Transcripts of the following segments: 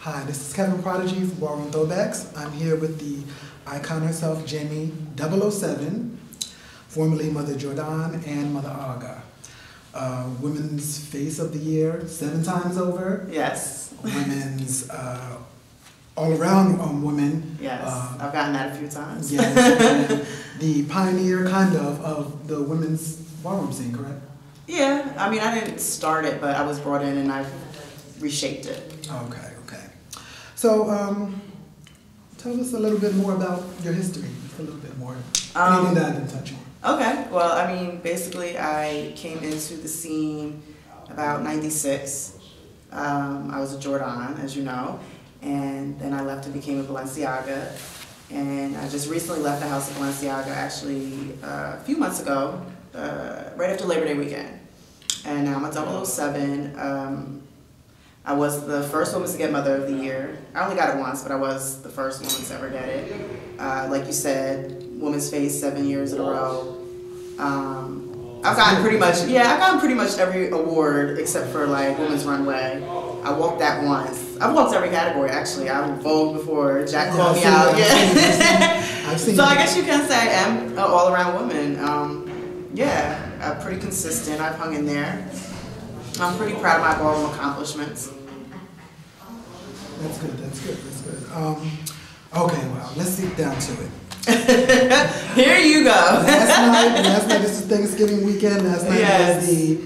Hi, this is Kevin Prodigy from Ballroom Throwbacks. I'm here with the icon herself, Jaimee 007, formerly Mother Jordan and Mother Aga. Women's Face of the Year 7 times over. Yes. Women's all-around women. Yes, I've gotten that a few times. Yes, and the pioneer, kind of the women's ballroom scene, correct? Yeah, I mean, I didn't start it, but I was brought in and I've reshaped it. Okay. So, tell us a little bit more about your history, just a little bit more, anything that I didn't touch on. Okay, well, I mean, basically I came into the scene about '96. I was a Jordan, as you know, and then I left and became a Balenciaga. And I just recently left the house of Balenciaga, actually a few months ago, right after Labor Day weekend. And now I'm a 007. I was the first woman to get Mother of the Year. I only got it once, but I was the first woman to ever get it. Like you said, Woman's Face 7 years in a row. I've gotten pretty much every award except for like Women's Runway. I walked that once. I've walked every category actually. I've Vogue before. Jack called me out. Yeah. So I guess you can say I am an all-around woman. Yeah, pretty consistent. I've hung in there. I'm pretty proud of my ballroom accomplishments. That's good. Okay, well, let's get down to it. Here you go. Last night, this is Thanksgiving weekend. Last night was the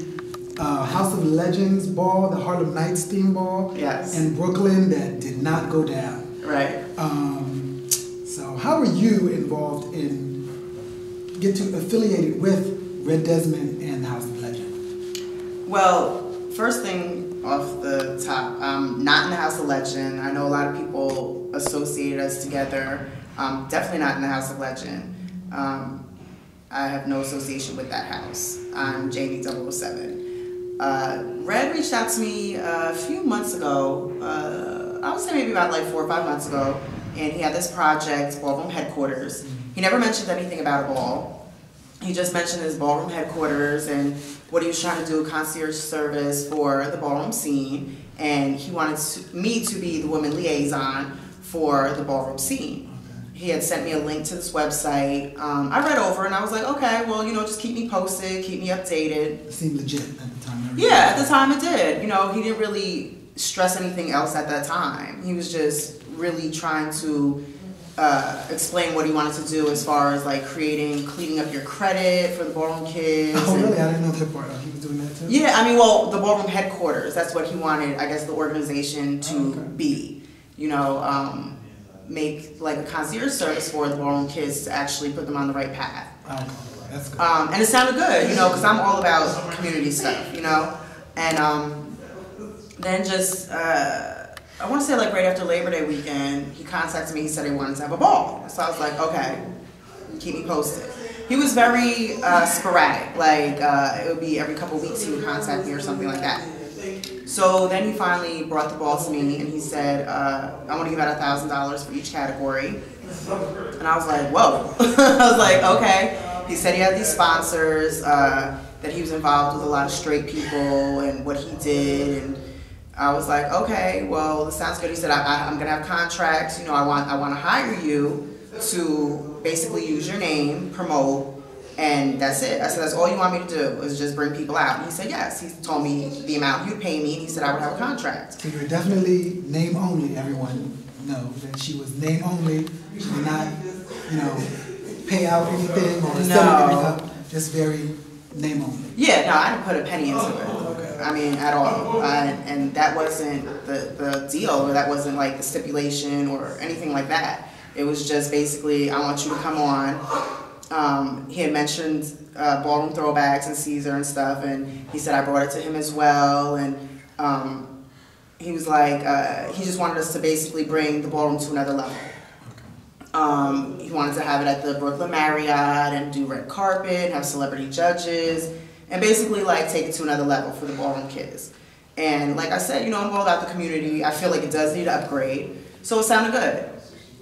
House of Legends ball, the Harlem Nights theme ball in Brooklyn that did not go down. Right. So how were you involved affiliated with Red Desmond and the House of Legends? Well, first thing off the top, not in the House of Legend. I know a lot of people associate us together. Definitely not in the House of Legend. I have no association with that house. I'm Jaimee 007. Red reached out to me a few months ago, I would say maybe about like 4 or 5 months ago, and he had this project, Ballroom Headquarters. He never mentioned anything about a ball. He just mentioned his ballroom headquarters and what he was trying to do, a concierge service for the ballroom scene, and he wanted me to be the woman liaison for the ballroom scene. Okay. He had sent me a link to this website. I read over and I was like, okay, well, just keep me posted, keep me updated. It seemed legit at the time. Yeah, at the time it did. He didn't really stress anything else at that time. He was just really trying to explain what he wanted to do as far as like cleaning up your credit for the ballroom kids. Oh, really? I didn't know that part. He was doing that too? Yeah, I mean, well, the ballroom headquarters, that's what he wanted, I guess, the organization to be. Make like a concierge service for the ballroom kids to actually put them on the right path. Okay, that's good. And it sounded good, because I'm all about community stuff, And then just... I want to say like right after Labor Day weekend, he contacted me, he said he wanted to have a ball. So I was like, okay, keep me posted. He was very sporadic, like it would be every couple weeks he would contact me or something like that. So then he finally brought the ball to me and he said, I want to give out $1,000 for each category. And I was like, whoa. I was like, okay. He said he had these sponsors, that he was involved with a lot of straight people and what he did, and I was like, okay, well, this sounds good. He said, I'm going to have contracts. I want to hire you to basically use your name, promote, and that's it. I said, that's all you want me to do is just bring people out. And he said, yes. He told me the amount he would pay me, and he said I would have a contract. So you were definitely name only. Everyone knows that she was name only. She did not, pay out anything or set anything up. Just very name only. Yeah, no, I didn't put a penny into it. I mean, at all. And that wasn't the deal, or that wasn't like the stipulation or anything like that. It was just basically, I want you to come on. He had mentioned Ballroom Throwbacks and Caesar and stuff, and he said I brought it to him as well. And he was like, he just wanted us to basically bring the ballroom to another level. He wanted to have it at the Brooklyn Marriott and do red carpet, have celebrity judges, and basically like take it to another level for the ballroom kids. And like I said, I'm all about the community. I feel like it does need to upgrade. So it sounded good.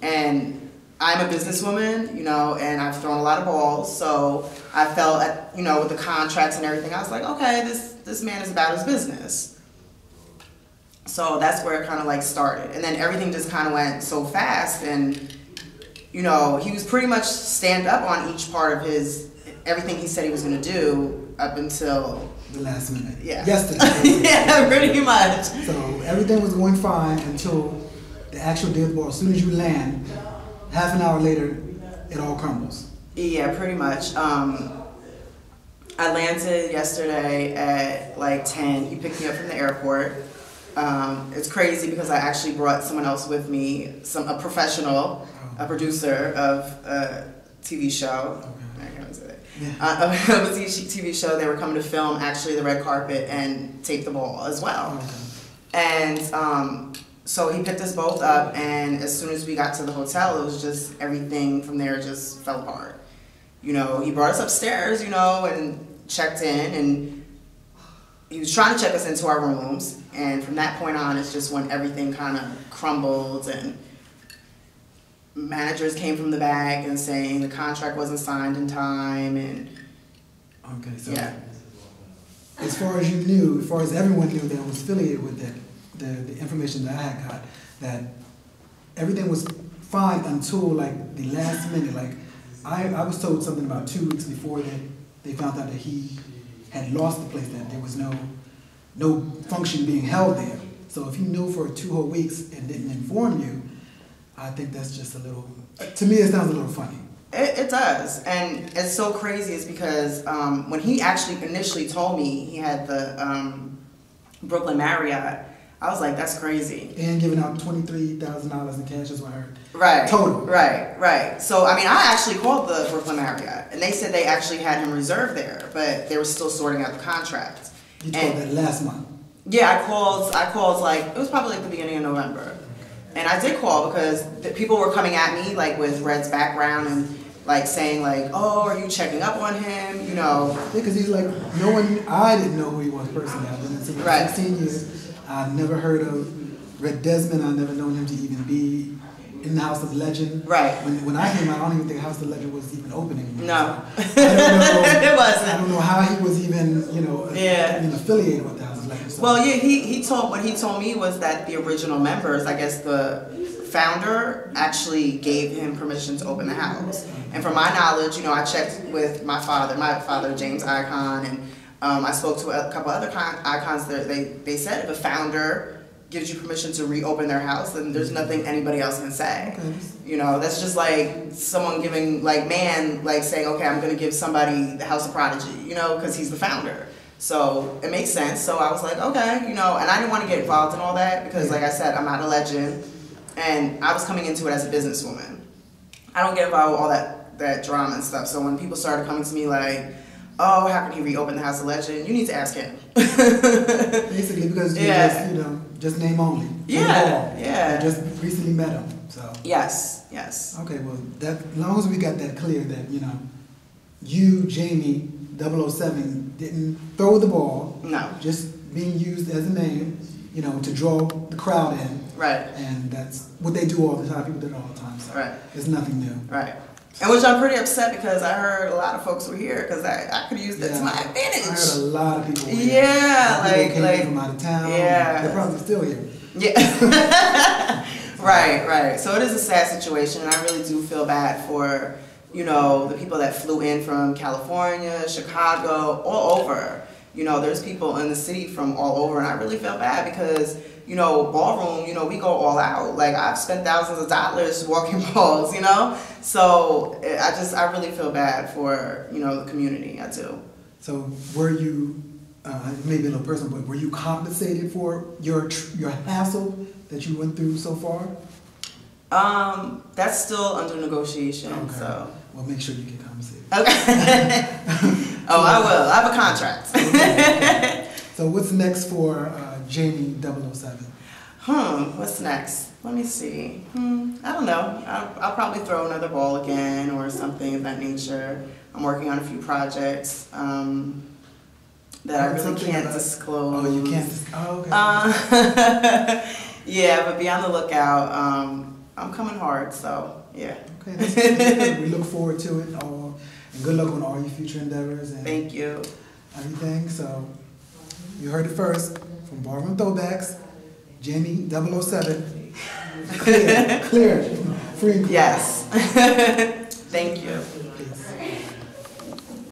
And I'm a businesswoman, and I've thrown a lot of balls. So I felt, with the contracts and everything, I was like, okay, this man is about his business. So that's where it kind of like started. And then everything just kind of went so fast. And, you know, he was pretty much stand up on each part of everything he said he was going to do up until the last minute. Yeah. Yesterday. Yeah, pretty much. So everything was going fine until the actual day of the ball. As soon as you land, half an hour later, it all crumbles. Yeah, pretty much. I landed yesterday at like 10. He picked me up from the airport. It's crazy because I actually brought someone else with me, a professional, a producer of a TV show. Okay. I can't say that. Yeah. Of a TV show. They were coming to film actually the red carpet and tape the ball as well. Okay. And so he picked us both up, and as soon as we got to the hotel, it was just everything from there just fell apart. You know, he brought us upstairs, you know, and checked in, and he was trying to check us into our rooms, and from that point on, it's just when everything kind of crumbled, and managers came from the back and saying the contract wasn't signed in time, and okay, so yeah. As far as you knew, as far as everyone knew that was affiliated with it, the information that I had got, that everything was fine until like the last minute. Like I was told something about 2 weeks before that they found out that he had lost the place, that there was no function being held there. So if he knew for 2 whole weeks and didn't inform you, I think that's just a little, to me it sounds a little funny. It does, and it's so crazy is because when he actually initially told me he had the Brooklyn Marriott, I was like, that's crazy. And giving out $23,000 in cash is what I heard. Right. Total. Right. So, I mean, I actually called the Brooklyn Marriott, and they said they actually had him reserved there, but they were still sorting out the contract. You called that last month? Yeah, I called like, it was probably like the beginning of November. And I did call because people were coming at me, like, with Red's background and, like, saying, like, oh, are you checking up on him, you know? Yeah, because he's like, I didn't know who he was personally. I've been in for 16 years. I've never heard of Red Desmond. I've never known him to even be in the House of Legend. Right. When I came out, I don't even think House of Legend was even opening. No. I don't know, it wasn't. I don't know how he was even, even affiliated with the House of Legend. So. Well, yeah, what he told me was that the original members, I guess the founder actually gave him permission to open the house. And from my knowledge, I checked with my father, James Icon, and I spoke to a couple other icons. They said if a founder gives you permission to reopen their house, then there's nothing anybody else can say. Okay. That's just like someone giving, saying, okay, I'm going to give somebody the House of Prodigy, because he's the founder. So it makes sense. So I was like, okay, and I didn't want to get involved in all that because, like I said, I'm not a legend, and I was coming into it as a businesswoman. I don't get involved with all that drama and stuff. So when people started coming to me like, oh, how can he reopen the House of Legend? You need to ask him. Basically, because you just name only. Yeah. I just recently met him, so. Yes. Okay, well, as long as we got that clear that, you, Jaimee 007, didn't throw the ball. No. Just being used as a name, to draw the crowd in. Right. And that's what they do all the time. People do it all the time, so. Right. It's nothing new. Right. And which I'm pretty upset because I heard a lot of folks were here because I could use that to my advantage. I heard a lot of people were here. Yeah, people came from out of town. Yeah. They're probably still here. Yeah. Right. So it is a sad situation, and I really do feel bad for, the people that flew in from California, Chicago, all over. There's people in the city from all over, and I really feel bad because, Ballroom, we go all out. Like, I've spent thousands of dollars walking balls, So I really feel bad for, the community. I do. So were you, maybe a little personal, but were you compensated for your hassle that you went through so far? That's still under negotiation. Okay. So. Well, make sure you get compensated. Okay. Oh, I will. I have a contract. Okay. So what's next for Jaimee 007? What's next? Let me see. I don't know. I'll probably throw another ball again or something of that nature. I'm working on a few projects that I really can't disclose. Oh, you can't disclose? Oh, okay. Yeah, but be on the lookout. I'm coming hard, so yeah. Okay, that's good. We look forward to it. And good luck on all your future endeavors. And thank you. Everything. So you heard it first from Ballroom Throwbacks. Jaimee 007. Clear, free and clear. Yes. Thank you. Peace.